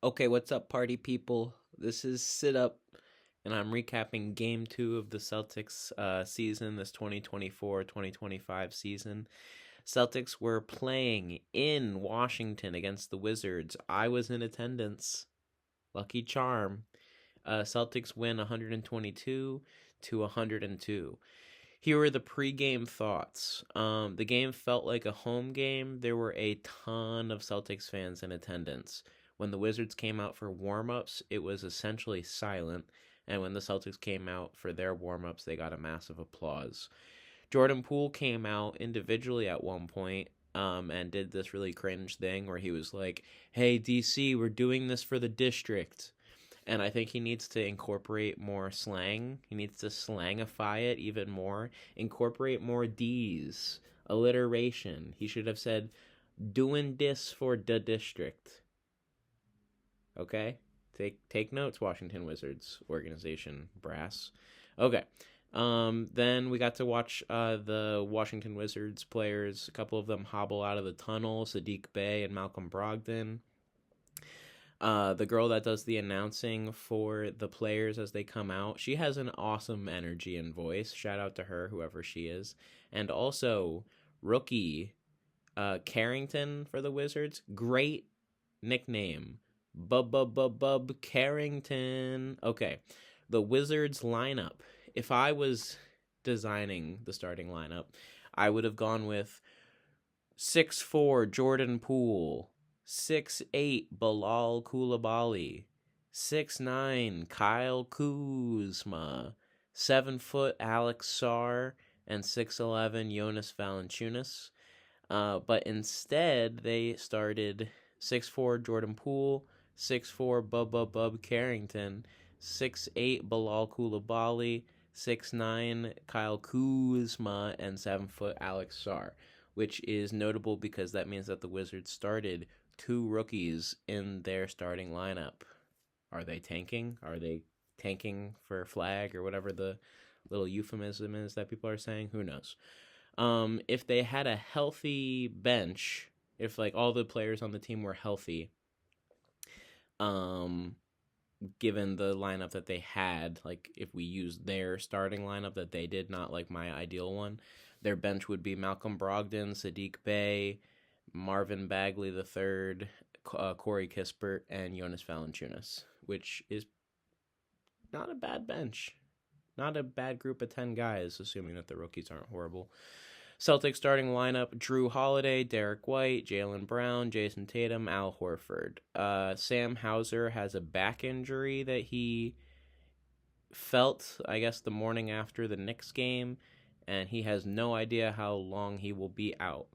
Okay, what's up, party people? This is Sit Up, and I'm recapping Game 2 of the Celtics season, this 2024-2025 season. Celtics were playing in Washington against the Wizards. I was in attendance. Lucky charm. Celtics win 122 to 102. Here were the pregame thoughts. The game felt like a home game. There were a ton of Celtics fans in attendance. When the Wizards came out for warmups, it was essentially silent. And when the Celtics came out for their warmups, they got a massive applause. Jordan Poole came out individually at one point and did this really cringe thing where he was like, "Hey, DC, we're doing this for the district." And I think he needs to incorporate more slang. He needs to slangify it even more. Incorporate more D's. Alliteration. He should have said, "Doing this for the district." Okay? Take notes, Washington Wizards organization brass. Okay. Then we got to watch the Washington Wizards players. A couple of them hobble out of the tunnel. Saddiq Bey and Malcolm Brogdon. The girl that does the announcing for the players as they come out, she has an awesome energy and voice. Shout out to her, whoever she is. And also, rookie Carrington for the Wizards. Great nickname. Bub Carrington. Okay, the Wizards lineup. If I was designing the starting lineup, I would have gone with 6'4" Jordan Poole, 6'8" Bilal Coulibaly, 6'9" Kyle Kuzma, 7' Alex Sarr, and 6'11" Jonas Valanciunas. But instead, they started 6'4" Jordan Poole, 6'4" Bub Carrington, 6'8" Bilal Coulibaly, 6'9" Kyle Kuzma, and 7' Alex Sarr, which is notable because that means that the Wizards started two rookies in their starting lineup. Are they tanking? Are they tanking for flag or whatever the little euphemism is that people are saying? Who knows? If they had a healthy bench, if like all the players on the team were healthy, given the lineup that they had, like if we used their starting lineup that they did, not like my ideal one, their bench would be Malcolm Brogdon, Saddiq Bey, Marvin Bagley III, Corey Kispert, and Jonas Valanciunas, which is not a bad bench. Not a bad group of 10 guys, assuming that the rookies aren't horrible. Celtics starting lineup: Drew Holiday, Derek White, Jaylen Brown, Jason Tatum, Al Horford. Sam Hauser has a back injury that he felt, I guess, the morning after the Knicks game, and he has no idea how long he will be out.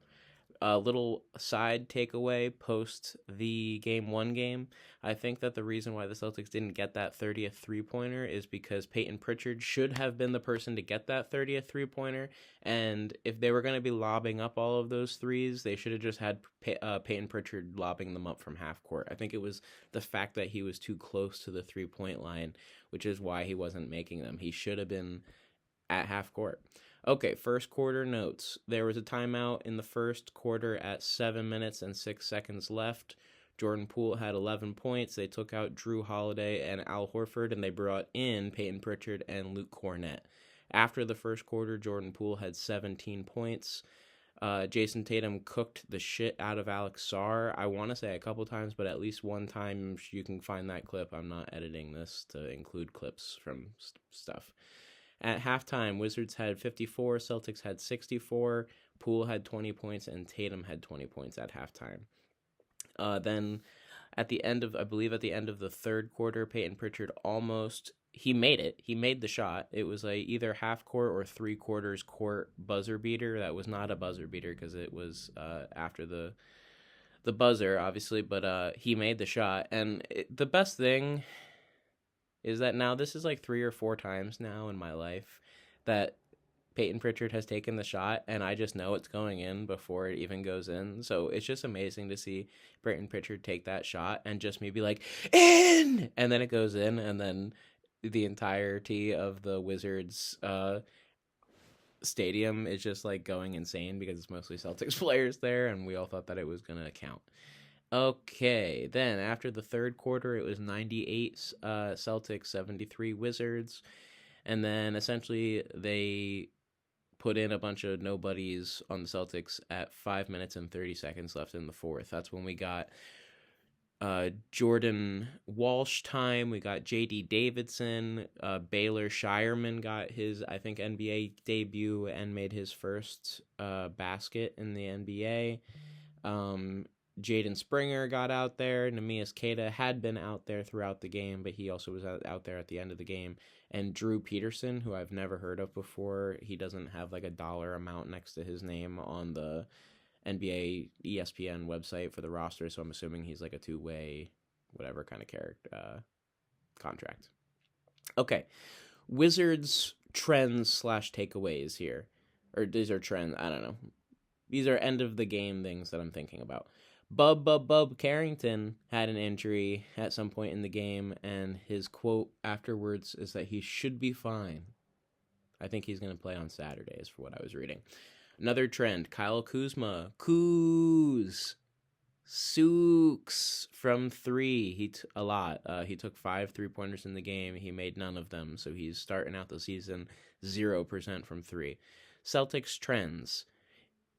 A little side takeaway post the game 1 game. I think that the reason why the Celtics didn't get that 30th three-pointer is because Peyton Pritchard should have been the person to get that 30th three-pointer, and if they were going to be lobbing up all of those threes, they should have just had Peyton Pritchard lobbing them up from half court. I think it was the fact that he was too close to the three-point line, which is why he wasn't making them. He should have been at half court. Okay, first quarter notes. There was a timeout in the first quarter at 7 minutes and 6 seconds left. Jordan Poole had 11 points. They took out Drew Holiday and Al Horford, and they brought in Peyton Pritchard and Luke Cornett. After the first quarter, Jordan Poole had 17 points. Jason Tatum cooked the shit out of Alex Sarr. I want to say a couple times, but at least one time you can find that clip. I'm not editing this to include clips from stuff. At halftime, Wizards had 54, Celtics had 64, Poole had 20 points, and Tatum had 20 points at halftime. Then at the end of the third quarter, Peyton Pritchard he made it. He made the shot. It was either half court or 3/4 court buzzer beater. That was not a buzzer beater because it was after the buzzer, obviously, but he made the shot. And the best thing is that now this is like 3 or 4 times now in my life that Peyton Pritchard has taken the shot, and I just know it's going in before it even goes in. So it's just amazing to see Peyton Pritchard take that shot and just maybe like, in! And then it goes in, and then the entirety of the Wizards stadium is just like going insane because it's mostly Celtics players there, and we all thought that it was going to count. Okay, then after the third quarter, it was 98 Celtics, 73 Wizards. And then essentially they put in a bunch of nobodies on the Celtics at 5 minutes and 30 seconds left in the fourth. That's when we got Jordan Walsh time. We got J.D. Davidson. Baylor Shireman got his, I think, NBA debut and made his first basket in the NBA. Jaden Springer got out there. Neemias Queta had been out there throughout the game, but he also was out there at the end of the game. And Drew Peterson, who I've never heard of before, he doesn't have like a dollar amount next to his name on the NBA ESPN website for the roster, so I'm assuming he's like a two-way, whatever kind of character contract. Okay, Wizards trends / takeaways here, or these are trends. I don't know. These are end of the game things that I'm thinking about. Bub Carrington had an injury at some point in the game, and his quote afterwards is that he should be fine. I think he's going to play on Saturdays, for what I was reading. Another trend, Kyle Kuzma. Sooks from three. He took 5 3-pointers in the game. He made none of them, so he's starting out the season 0% from three. Celtics trends.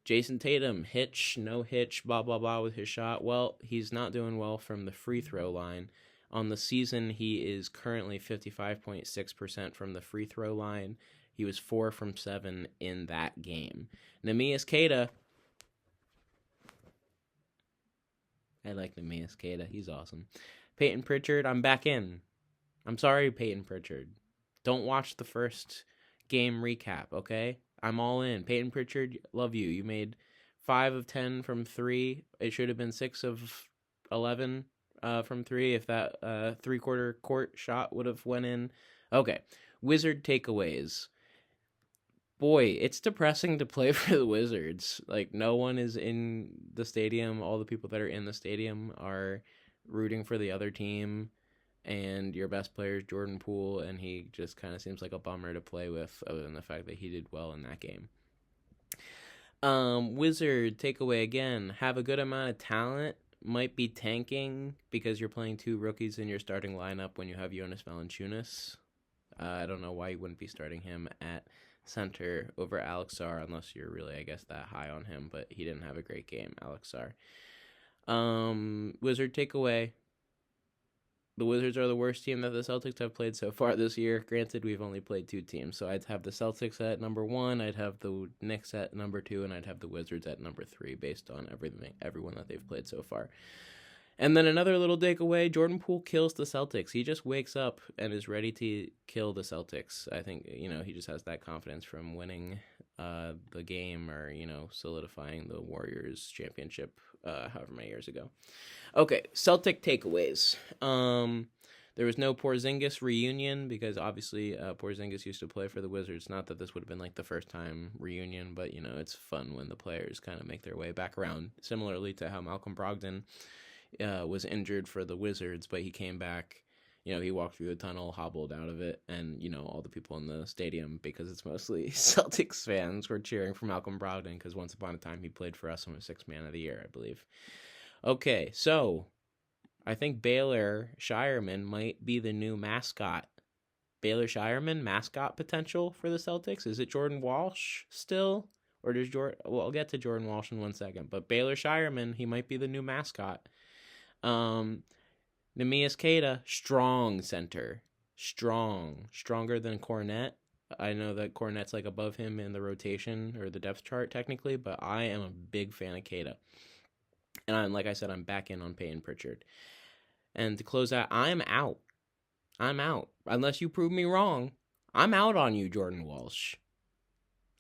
Jason Tatum, hitch, no hitch, blah, blah, blah with his shot. Well, he's not doing well from the free throw line. On the season, he is currently 55.6% from the free throw line. He was 4 from 7 in that game. Neemias Queta. I like Neemias Queta. He's awesome. Peyton Pritchard, I'm back in. I'm sorry, Peyton Pritchard. Don't watch the first game recap, okay? I'm all in. Peyton Pritchard, love you. You made 5 of 10 from 3. It should have been 6 of 11 from 3 if that three-quarter court shot would have went in. Okay, Wizard takeaways. Boy, it's depressing to play for the Wizards. Like, no one is in the stadium. All the people that are in the stadium are rooting for the other team. And your best player is Jordan Poole, and he just kind of seems like a bummer to play with, other than the fact that he did well in that game. Wizard takeaway again. Have a good amount of talent. Might be tanking because you're playing 2 rookies in your starting lineup when you have Jonas Valanciunias. I don't know why you wouldn't be starting him at center over Alex Sarr, unless you're really, I guess, that high on him, but he didn't have a great game, Alex Sarr. Wizard takeaway. The Wizards are the worst team that the Celtics have played so far this year. Granted, we've only played 2 teams, so I'd have the Celtics at number 1, I'd have the Knicks at number 2, and I'd have the Wizards at number 3 based on everyone that they've played so far. And then another little takeaway, Jordan Poole kills the Celtics. He just wakes up and is ready to kill the Celtics. I think, he just has that confidence from winning the game or, solidifying the Warriors championship however many years ago. Okay, Celtic takeaways. There was no Porzingis reunion because obviously Porzingis used to play for the Wizards. Not that this would have been like the first time reunion, but, it's fun when the players kind of make their way back around. Similarly to how Malcolm Brogdon was injured for the Wizards, but he came back. He walked through the tunnel, hobbled out of it, and, all the people in the stadium, because it's mostly Celtics fans, were cheering for Malcolm Brogdon, because once upon a time he played for us and was 6th man of the year, I believe. Okay, so I think Baylor Shireman might be the new mascot. Baylor Shireman, mascot potential for the Celtics? Is it Jordan Walsh still? Or does Jordan... Well, I'll get to Jordan Walsh in 1 second, but Baylor Shireman, he might be the new mascot. Neemias Queta, strong center. Stronger than Cornette. I know that Cornette's like above him in the rotation or the depth chart technically, but I am a big fan of Queta. And like I said, I'm back in on Peyton Pritchard. And to close out, I'm out. Unless you prove me wrong, I'm out on you, Jordan Walsh.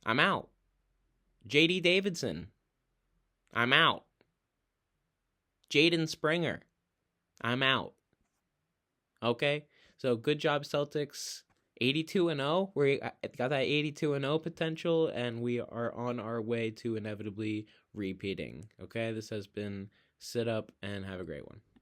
I'm out. J.D. Davidson, I'm out. Jaden Springer, I'm out. Okay? So good job, Celtics. 82-0. We got that 82-0 potential, and we are on our way to inevitably repeating. Okay? This has been Sit Up, and have a great one.